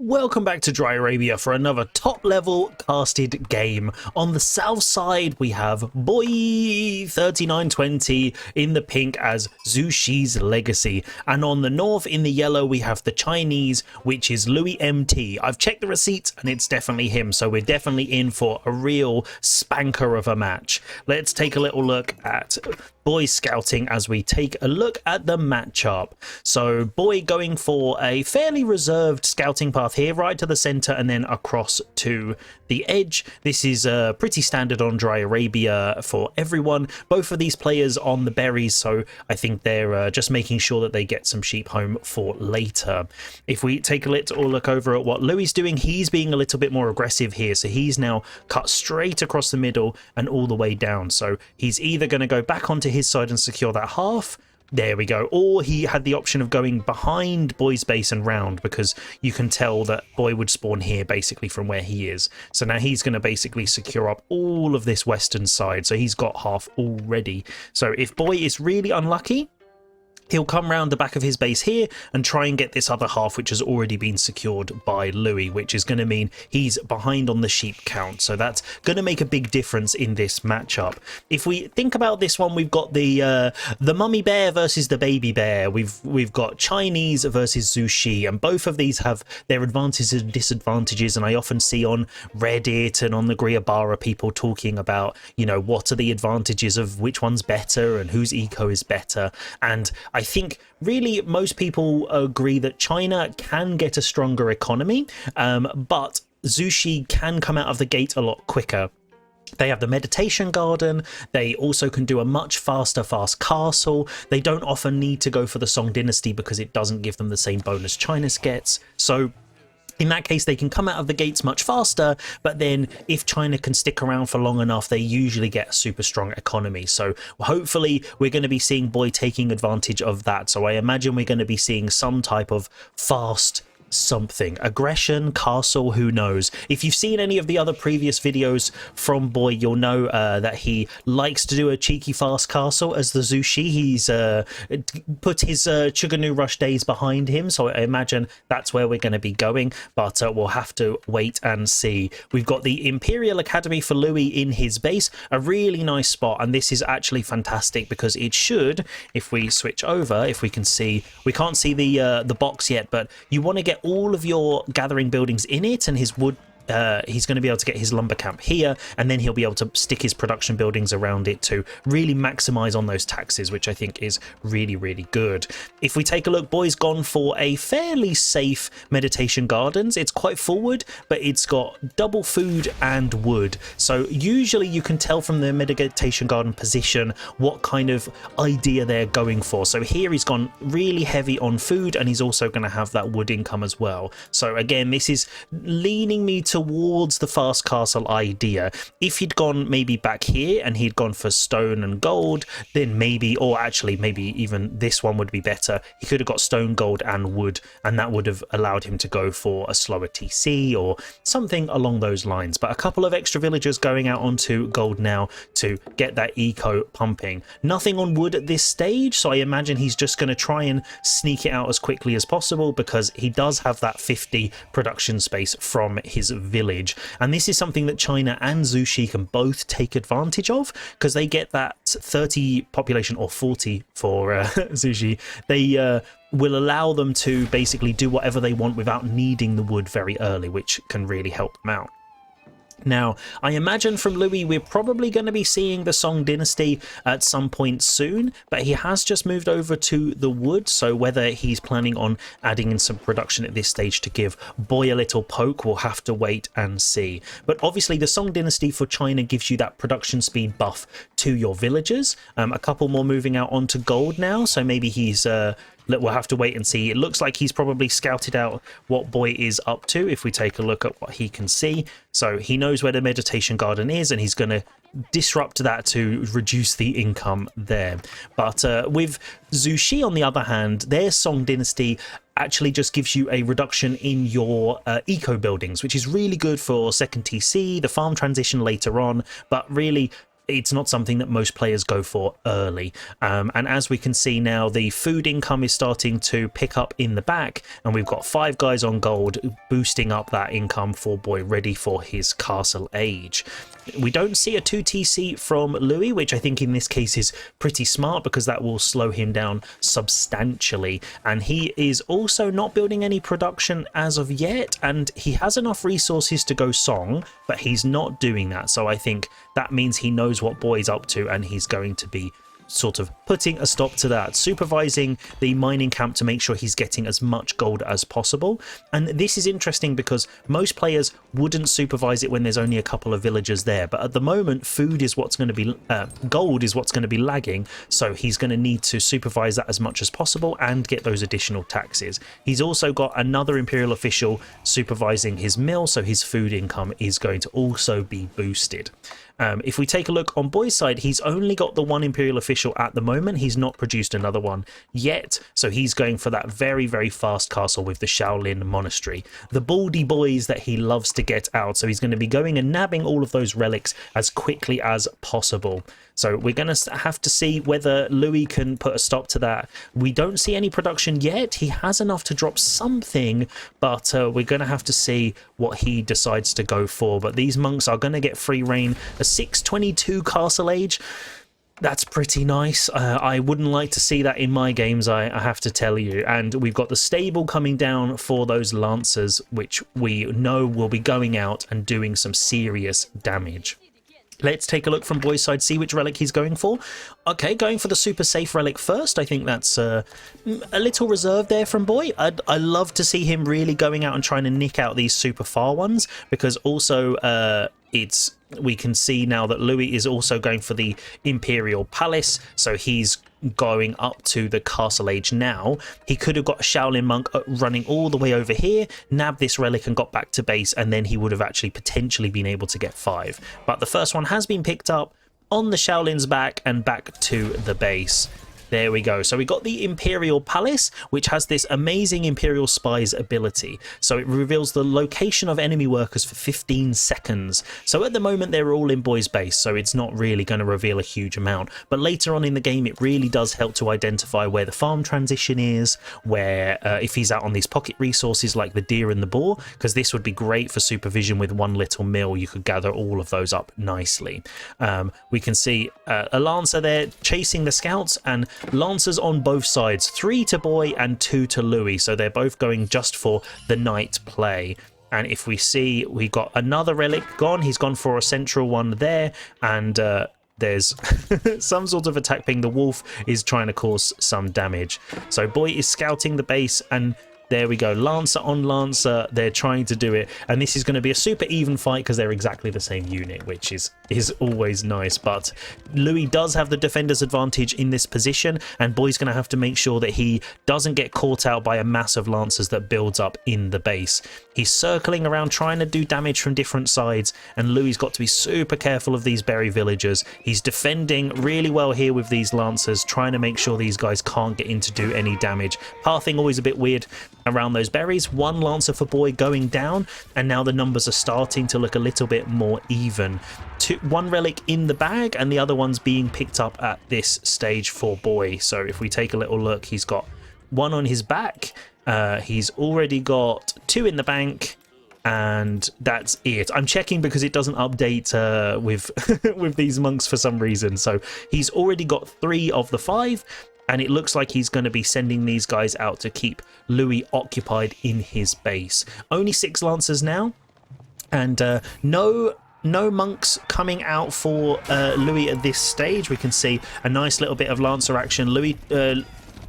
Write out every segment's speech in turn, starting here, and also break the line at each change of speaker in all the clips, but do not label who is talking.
Welcome back to Dry Arabia for another top level casted game. On the south side we have Boy 3920 in the pink as Zhu Shi's Legacy, and on the north in the yellow we have the Chinese, which is Louis MT. I've checked the receipts and it's definitely him, so we're definitely in for a real spanker of a match. Let's take a little look at Boy's scouting as we take a look at the matchup. So Boy going for a fairly reserved scouting path here, right to the center and then across to the edge. This is pretty standard on Dry Arabia for everyone. Both of these players on the berries, so I think they're just making sure that they get some sheep home for later. If we take a little look over at what Louis is doing, he's being a little bit more aggressive here. So he's now cut straight across the middle and all the way down. So he's either going to go back onto his side and secure that half. There we go. Or he had the option of going behind Boy's base and round, because you can tell that Boy would spawn here basically from where he is. So now he's going to basically secure up all of this western side. So he's got half already. So if Boy is really unlucky, he'll come round the back of his base here and try and get this other half, which has already been secured by Louis, which is going to mean he's behind on the sheep count. So that's going to make a big difference in this matchup. If we think about this one, we've got the mummy bear versus the baby bear. We've got Chinese versus Zhu Shi, and both of these have their advantages and disadvantages. And I often see on Reddit and on the Griabara people talking about, you know, what are the advantages of which one's better and whose eco is better. And I think really most people agree that China can get a stronger economy, but Zhu Shi can come out of the gate a lot quicker. They have the meditation garden. They also can do a much faster fast castle. They don't often need to go for the Song dynasty because it doesn't give them the same bonus China gets. So in that case, they can come out of the gates much faster, but then if China can stick around for long enough, they usually get a super strong economy. So hopefully we're going to be seeing Boy taking advantage of that. So I imagine we're going to be seeing some type of fast something, aggression, castle, who knows. If you've seen any of the other previous videos from Boy, you'll know that he likes to do a cheeky fast castle as the Zhu Shi. He's put his Chuganu Rush days behind him, so I imagine that's where we're going to be going, but we'll have to wait and see. We've got the Imperial Academy for Louis in his base, a really nice spot, and this is actually fantastic because it should, if we switch over, if we can see, we can't see the box yet, but you want to get all of your gathering buildings in it, and his wood, he's going to be able to get his lumber camp here, and then he'll be able to stick his production buildings around it to really maximize on those taxes, which I think is really, really good. If we take a look, Boy's gone for a fairly safe meditation gardens. It's quite forward, but it's got double food and wood. So usually you can tell from the meditation garden position what kind of idea they're going for. So here he's gone really heavy on food, and he's also going to have that wood income as well. So again, this is leaning me towards the fast castle idea. If he'd gone maybe back here and he'd gone for stone and gold, then maybe, or actually maybe even this one would be better. He could have got stone, gold and wood, and that would have allowed him to go for a slower TC or something along those lines. But a couple of extra villagers going out onto gold now to get that eco pumping. Nothing on wood at this stage, so I imagine he's just going to try and sneak it out as quickly as possible because he does have that 50 production space from his village, and this is something that China and Zhu Shi can both take advantage of because they get that 30 population, or 40 for Zhu Shi. They will allow them to basically do whatever they want without needing the wood very early, which can really help them out. Now, I imagine from Louis we're probably going to be seeing the Song dynasty at some point soon, but he has just moved over to the wood, so whether he's planning on adding in some production at this stage to give Boy a little poke, we'll have to wait and see. But obviously the Song dynasty for China gives you that production speed buff to your villagers. A couple more moving out onto gold now, so maybe he's we'll have to wait and see. It looks like he's probably scouted out what Boy is up to if we take a look at what he can see. So he knows where the meditation garden is, and he's going to disrupt that to reduce the income there. But with Zhu Shi, on the other hand, their Song dynasty actually just gives you a reduction in your eco buildings, which is really good for second TC, the farm transition later on, but really it's not something that most players go for early. And as we can see now, the food income is starting to pick up in the back, and we've got 5 guys on gold boosting up that income for Boy, ready for his castle age. We don't see a 2TC from Louis, which I think in this case is pretty smart because that will slow him down substantially. And he is also not building any production as of yet, and he has enough resources to go Song, but he's not doing that. So I think that means he knows what Boy's up to, and he's going to be sort of putting a stop to that, supervising the mining camp to make sure he's getting as much gold as possible. And this is interesting because most players wouldn't supervise it when there's only a couple of villagers there, but at the moment food is what's going to be gold is what's going to be lagging, so he's going to need to supervise that as much as possible and get those additional taxes. He's also got another imperial official supervising his mill, so his food income is going to also be boosted. If we take a look on Boy's side, he's only got the 1 imperial official at the moment. He's not produced another one yet, so he's going for that very, very fast castle with the Shaolin Monastery, the Baldy Boys that he loves to get out. So he's going to be going and nabbing all of those relics as quickly as possible. So we're going to have to see whether Louis can put a stop to that. We don't see any production yet. He has enough to drop something, but we're going to have to see what he decides to go for. But these monks are going to get free reign. A 622 castle age. That's pretty nice. I wouldn't like to see that in my games, I have to tell you. And we've got the stable coming down for those lancers, which we know will be going out and doing some serious damage. Let's take a look from Boy's side, see which relic he's going for. Okay, going for the super safe relic first. I think that's a little reserved there from Boy. I love to see him really going out and trying to nick out these super far ones, because also we can see now that Louis is also going for the Imperial Palace, so he's going up to the castle age now. He could have got a Shaolin monk running all the way over here, nabbed this relic and got back to base, and then he would have actually potentially been able to get 5. But the first one has been picked up on the Shaolin's back and back to the base. There we go. So we got the Imperial Palace, which has this amazing Imperial Spies ability. So it reveals the location of enemy workers for 15 seconds. So at the moment, they're all in Boy's base, so it's not really going to reveal a huge amount. But later on in the game, it really does help to identify where the farm transition is, where if he's out on these pocket resources like the deer and the boar, because this would be great for supervision with one little mill. You could gather all of those up nicely. We can see a Lancer there chasing the scouts, and Lancers on both sides, 3 to Boy and 2 to Louis, so they're both going just for the night play. And if we see, we got another relic gone. He's gone for a central one there, and there's some sort of attack ping. The wolf is trying to cause some damage. So Boy is scouting the base, and there we go, Lancer on Lancer, they're trying to do it, and this is going to be a super even fight because they're exactly the same unit, which is always nice. But Louis does have the defender's advantage in this position, and Boy's going to have to make sure that he doesn't get caught out by a mass of Lancers that builds up in the base. He's circling around trying to do damage from different sides, and Louis got to be super careful of these berry villagers. He's defending really well here with these Lancers, trying to make sure these guys can't get in to do any damage. Pathing always a bit weird around those berries. 1 Lancer for Boy going down, and now the numbers are starting to look a little bit more even. 1 relic in the bag, and the other one's being picked up at this stage for Boy. So if we take a little look, he's got 1 on his back, he's already got 2 in the bank, and that's it. I'm checking because it doesn't update with with these monks for some reason. So he's already got 3 of the 5, and it looks like he's going to be sending these guys out to keep Louis occupied in his base. Only 6 Lancers now, and no monks coming out for Louis at this stage. We can see a nice little bit of Lancer action.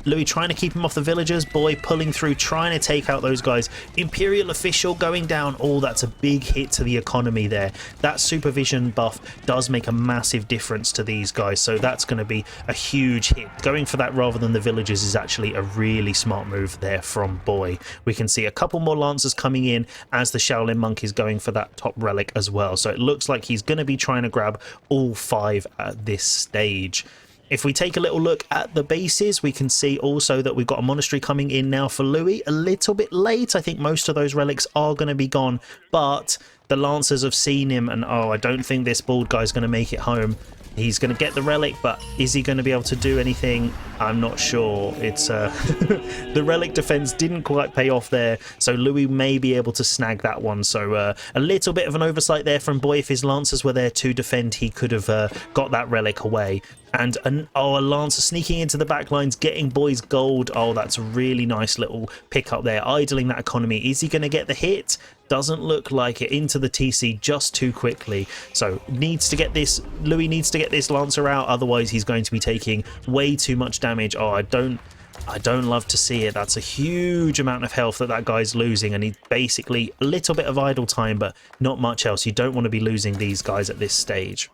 Louis trying to keep him off the villagers. Boy pulling through, trying to take out those guys. Imperial official going down. Oh, that's a big hit to the economy there. That supervision buff does make a massive difference to these guys, so that's going to be a huge hit. Going for that rather than the villagers is actually a really smart move there from Boy. We can see a couple more Lancers coming in as the Shaolin monk is going for that top relic as well. So it looks like he's going to be trying to grab all 5 at this stage. If we take a little look at the bases, we can see also that we've got a monastery coming in now for Louis. A little bit late. I think most of those relics are going to be gone, but the Lancers have seen him, and oh, I don't think this bald guy's going to make it home. He's going to get the relic, but is he going to be able to do anything? I'm not sure. It's the relic defense didn't quite pay off there, so Louis may be able to snag that one. So a little bit of an oversight there from Boy. If his Lancers were there to defend, he could have got that relic away. And a Lancer sneaking into the back lines, getting Boy's gold. Oh, that's a really nice little pick up there, idling that economy. Is he going to get the hit? Doesn't look like it. Into the TC just too quickly. So needs to get this. Louis needs to get this Lancer out, otherwise he's going to be taking way too much damage. Oh, I don't love to see it. That's a huge amount of health that guy's losing, and he basically a little bit of idle time, but not much else. You don't want to be losing these guys at this stage.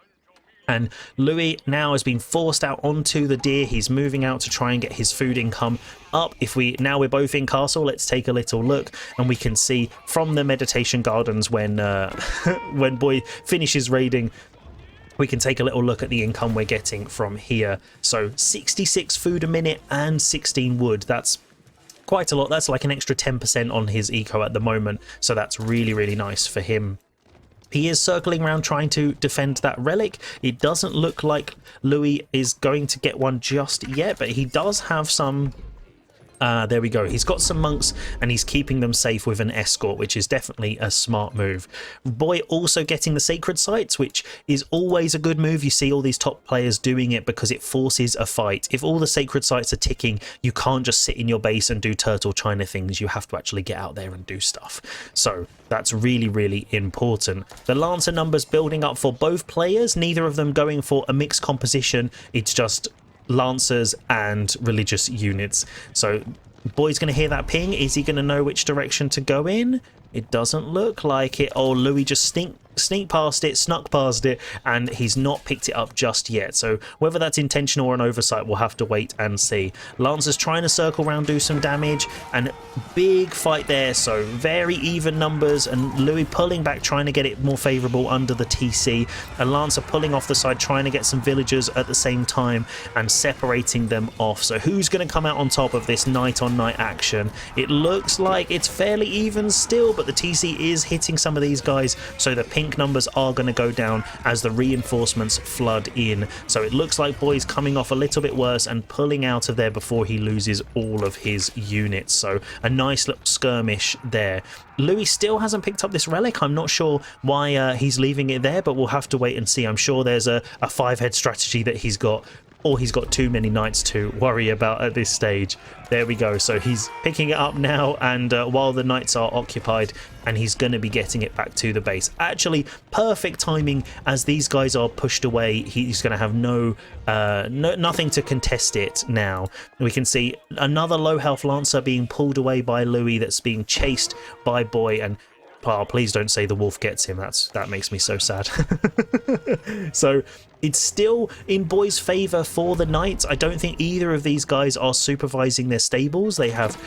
And Louis now has been forced out onto the deer. He's moving out to try and get his food income up. Now we're both in castle, let's take a little look, and we can see from the meditation gardens when when Boy finishes raiding, we can take a little look at the income we're getting from here. So 66 food a minute and 16 wood. That's quite a lot. That's like an extra 10% on his eco at the moment, so that's really, really nice for him. He is circling around trying to defend that relic. It doesn't look like Louis is going to get one just yet, but he does have some. There we go. He's got some monks and he's keeping them safe with an escort, which is definitely a smart move. Boy also getting the sacred sites, which is always a good move. You see all these top players doing it because it forces a fight. If all the sacred sites are ticking, you can't just sit in your base and do Turtle China things. You have to actually get out there and do stuff. So that's really, really important. The Lancer numbers building up for both players, neither of them going for a mixed composition. It's just Lancers and religious units. So Boy's going to hear that ping. Is he going to know which direction to go in? It doesn't look like it. Oh, Louis just snuck past it, and he's not picked it up just yet. So whether that's intentional or an oversight, we'll have to wait and see. Lancer's trying to circle around, do some damage, and big fight there. So very even numbers, and Louis pulling back, trying to get it more favourable under the TC. And Lancer pulling off the side, trying to get some villagers at the same time and separating them off. So who's going to come out on top of this night on night action? It looks like it's fairly even still, but the TC is hitting some of these guys, so the pink numbers are going to go down as the reinforcements flood in. So it looks like Boy's coming off a little bit worse and pulling out of there before he loses all of his units. So a nice little skirmish there. Louis still hasn't picked up this relic. I'm not sure why he's leaving it there, but we'll have to wait and see. I'm sure there's a 5-head strategy that he's got, or he's got too many knights to worry about at this stage. There we go. So he's picking it up now, and while the knights are occupied, and he's going to be getting it back to the base. Actually, perfect timing as these guys are pushed away. He's going to have nothing to contest it now. We can see another low health Lancer being pulled away by Louis that's being chased by Boy, and oh, please don't say the wolf gets him. That makes me so sad. So it's still in Boy's favour for the knights. I don't think either of these guys are supervising their stables. They have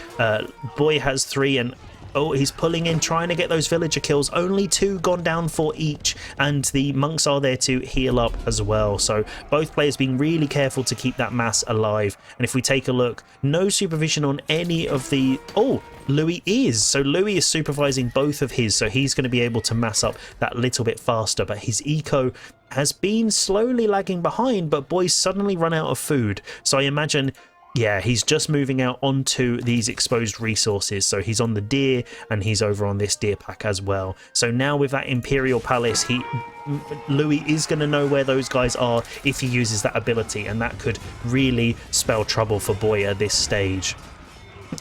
Boy has 3, and oh, he's pulling in, trying to get those villager kills. Only 2 gone down for each, and the monks are there to heal up as well. So both players being really careful to keep that mass alive. And if we take a look, no supervision on any of the... Oh, Louis is. So Louis is supervising both of his, so he's going to be able to mass up that little bit faster. But his eco has been slowly lagging behind, but Boy's suddenly run out of food. So I imagine... yeah, he's just moving out onto these exposed resources. So he's on the deer, and he's over on this deer pack as well. So now with that Imperial Palace, Louis is going to know where those guys are if he uses that ability, and that could really spell trouble for Boy at this stage.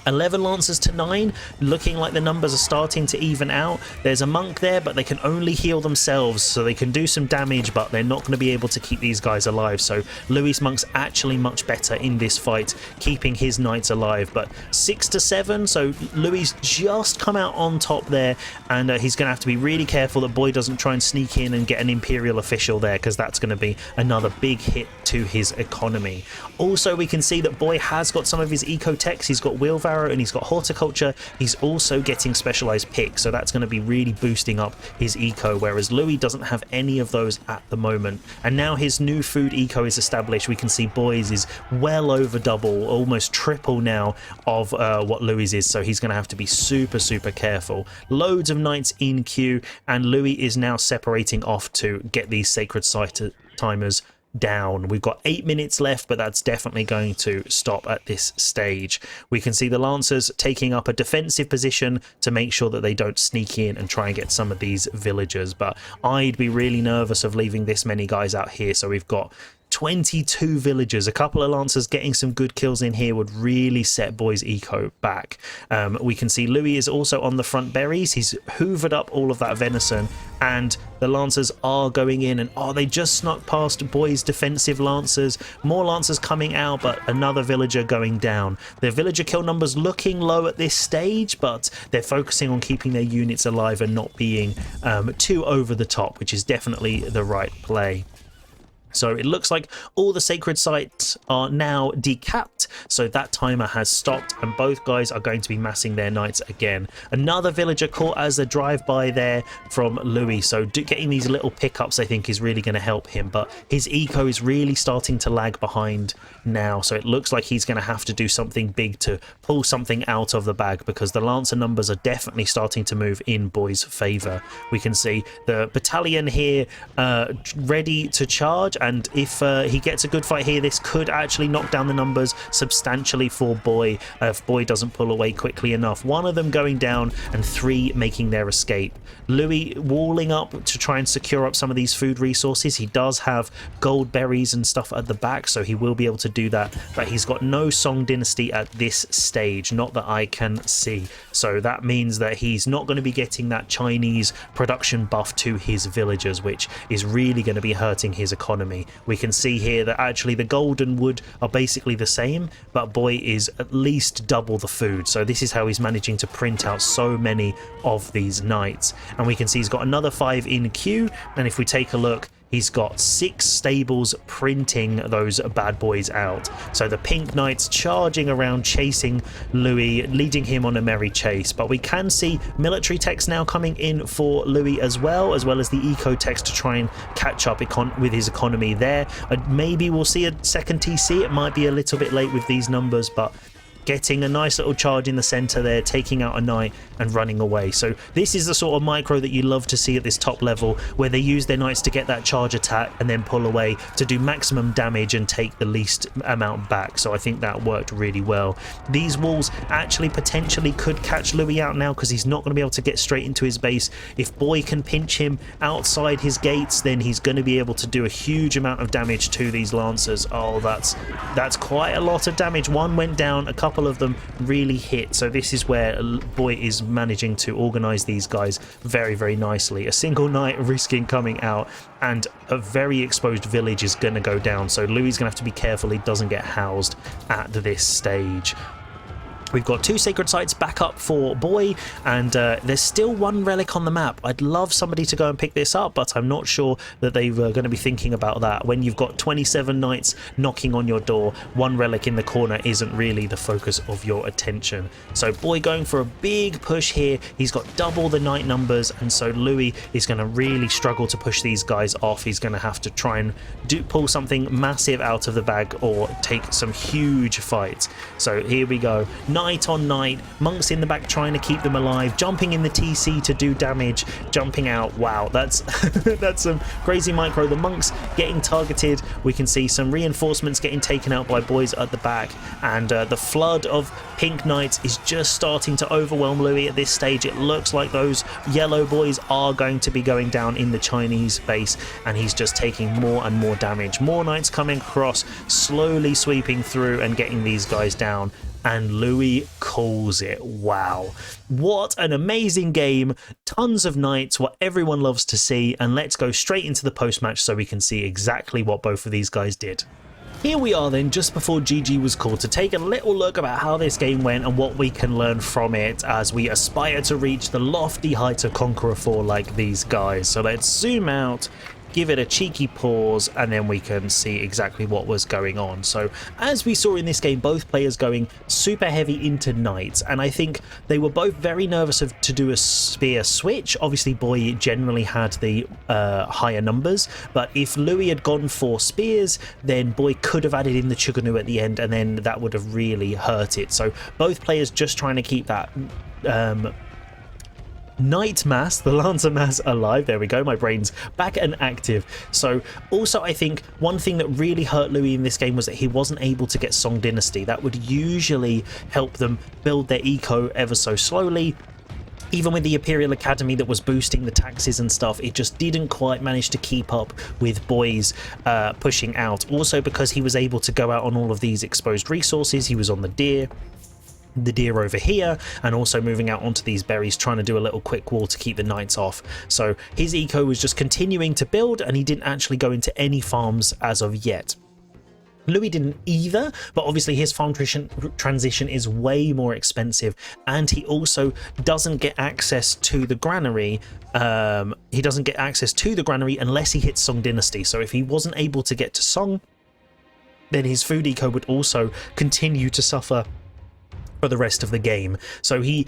11 Lancers to 9, looking like the numbers are starting to even out. There's a monk there, but they can only heal themselves, so they can do some damage, but they're not going to be able to keep these guys alive. So Louis' monk's actually much better in this fight, keeping his knights alive. But 6 to 7, so Louis just come out on top there, and he's going to have to be really careful that Boy doesn't try and sneak in and get an Imperial official there, because that's going to be another big hit to his economy. Also, we can see that Boy has got some of his eco-techs. He's got wheelbarrow and he's got horticulture. He's also getting specialized picks, so that's going to be really boosting up his eco, whereas Louis doesn't have any of those at the moment. And now his new food eco is established. We can see Boy's is well over double, almost triple now of what Louis is, so he's going to have to be super careful. Loads of knights in queue, and Louis is now separating off to get these sacred site timers down. We've got 8 minutes left, but that's definitely going to stop at this stage. We can see the Lancers taking up a defensive position to make sure that they don't sneak in and try and get some of these villagers, but I'd be really nervous of leaving this many guys out here. So we've got 22 villagers. A couple of Lancers getting some good kills in here would really set Boy's eco back. We can see Louis is also on the front berries. He's hoovered up all of that venison, and the Lancers are going in, and they just snuck past Boy's defensive Lancers. More Lancers coming out, but another villager going down. The villager kill numbers looking low at this stage, but they're focusing on keeping their units alive and not being too over the top, which is definitely the right play. So it looks like all the sacred sites are now decapped, so that timer has stopped, and both guys are going to be massing their knights again. Another villager caught as a drive-by there from Louis, so getting these little pickups I think is really going to help him, but his eco is really starting to lag behind now, so it looks like he's going to have to do something big to pull something out of the bag, because the Lancer numbers are definitely starting to move in Boy's favour. We can see the battalion here ready to charge, and if he gets a good fight here, this could actually knock down the numbers substantially for Boy if Boy doesn't pull away quickly enough. One of them going down and 3 making their escape. Louis walling up to try and secure up some of these food resources. He does have gold berries and stuff at the back, so he will be able to do that, but he's got no Song Dynasty at this stage, not that I can see. So that means that he's not going to be getting that Chinese production buff to his villagers, which is really going to be hurting his economy. We can see here that actually the gold and wood are basically the same, but Boy is at least double the food, so this is how he's managing to print out so many of these knights. And we can see he's got another 5 in queue, and if we take a look, he's got 6 stables printing those bad boys out. So the pink knights charging around, chasing Louis, leading him on a merry chase. But we can see military techs now coming in for Louis as well as the eco techs to try and catch up with his economy there. Maybe we'll see a second TC. It might be a little bit late with these numbers, but getting a nice little charge in the center there, taking out a knight and running away. So this is the sort of micro that you love to see at this top level, where they use their knights to get that charge attack and then pull away to do maximum damage and take the least amount back. So I think that worked really well. These walls actually potentially could catch Louis out now, because he's not going to be able to get straight into his base. If Boy can pinch him outside his gates, then he's going to be able to do a huge amount of damage to these Lancers. Oh, that's quite a lot of damage. One went down, a couple of them really hit, so this is where Boy is managing to organize these guys very, very nicely. A single knight risking coming out, and a very exposed village is going to go down, so Louis is going to have to be careful he doesn't get housed at this stage. We've got 2 sacred sites back up for Boy, and there's still 1 relic on the map. I'd love somebody to go and pick this up, but I'm not sure that they were going to be thinking about that. When you've got 27 knights knocking on your door, 1 relic in the corner isn't really the focus of your attention. So Boy going for a big push here. He's got double the knight numbers, and so Louis is going to really struggle to push these guys off. He's going to have to try and pull something massive out of the bag or take some huge fights. So here we go. Knight on knight, monks in the back trying to keep them alive, jumping in the TC to do damage, jumping out. Wow, that's that's some crazy micro. The monks getting targeted. We can see some reinforcements getting taken out by boys at the back, and the flood of pink knights is just starting to overwhelm Louis at this stage. It looks like those yellow boys are going to be going down in the Chinese base, and he's just taking more and more damage. More knights coming across, slowly sweeping through and getting these guys down, and Louis calls it. Wow, what an amazing game. Tons of knights, what everyone loves to see, and let's go straight into the post-match so we can see exactly what both of these guys did. Here we are then, just before GG was called, to take a little look about how this game went and what we can learn from it as we aspire to reach the lofty heights of Conqueror 4 like these guys. So let's zoom out, give it a cheeky pause, and then we can see exactly what was going on. So as we saw in this game, both players going super heavy into knights, and I think they were both very nervous to do a spear switch. Obviously Boy generally had the higher numbers, but if Louis had gone for spears, then Boy could have added in the Chuganu at the end, and then that would have really hurt it. So both players just trying to keep that Knight Mass, the Lancer Mass alive. There we go, my brain's back and active. So also I think one thing that really hurt Louis in this game was that he wasn't able to get Song Dynasty. That would usually help them build their eco ever so slowly. Even with the Imperial Academy that was boosting the taxes and stuff, it just didn't quite manage to keep up with Boy's pushing out. Also because he was able to go out on all of these exposed resources, he was on the deer over here, and also moving out onto these berries, trying to do a little quick wall to keep the knights off. So his eco was just continuing to build, and he didn't actually go into any farms as of yet. Louis didn't either, but obviously his farm transition is way more expensive, and he also doesn't get access to the granary. He doesn't get access to the granary unless he hits Song Dynasty. So if he wasn't able to get to Song, then his food eco would also continue to suffer for the rest of the game. So he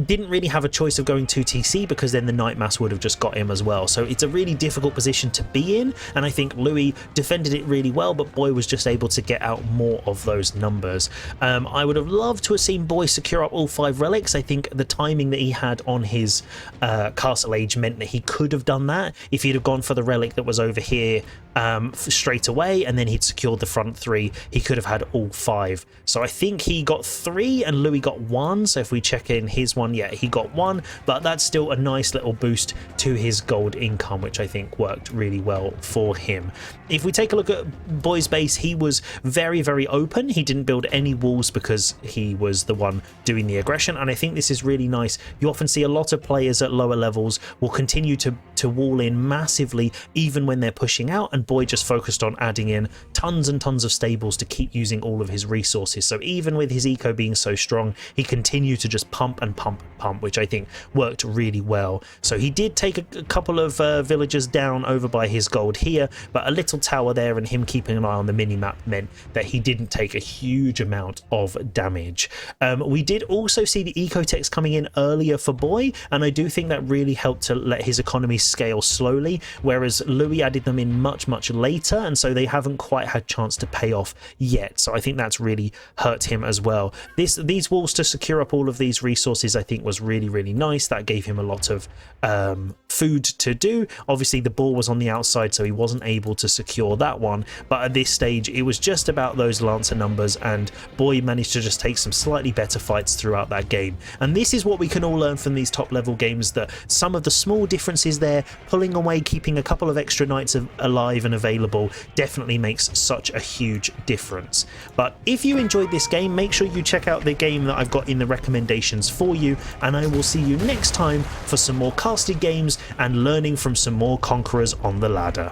didn't really have a choice of going to TC, because then the Knight Mass would have just got him as well. So it's a really difficult position to be in, and I think Louis defended it really well, but Boy was just able to get out more of those numbers. I would have loved to have seen Boy secure up all 5 relics. I think the timing that he had on his Castle Age meant that he could have done that. If he'd have gone for the relic that was over here straight away, and then he'd secured the front 3, he could have had all 5. So I think he got 3 and Louis got 1. So if we check in his one, yeah, he got 1, but that's still a nice little boost to his gold income, which I think worked really well for him. If we take a look at Boy's base, he was very, very open. He didn't build any walls because he was the one doing the aggression, and I think this is really nice. You often see a lot of players at lower levels will continue to wall in massively even when they're pushing out, and Boy just focused on adding in tons and tons of stables to keep using all of his resources. So even with his eco being so strong, he continued to just pump and pump and pump, which I think worked really well. So he did take a couple of villagers down over by his gold here, but a little tower there and him keeping an eye on the mini-map meant that he didn't take a huge amount of damage. We did also see the eco-techs coming in earlier for Boy, and I do think that really helped to let his economy scale slowly, whereas Louis added them in much later, and so they haven't quite had chance to pay off yet. So I think that's really hurt him as well. These walls to secure up all of these resources I think was really nice. That gave him a lot of food to do. Obviously the ball was on the outside, so he wasn't able to secure that one, but at this stage it was just about those Lancer numbers, and Boy managed to just take some slightly better fights throughout that game. And this is what we can all learn from these top level games, that some of the small differences there, pulling away, keeping a couple of extra knights alive and available, definitely makes such a huge difference. But if you enjoyed this game, make sure you check out the game that I've got in the recommendations for you, and I will see you next time for some more casted games and learning from some more conquerors on the ladder.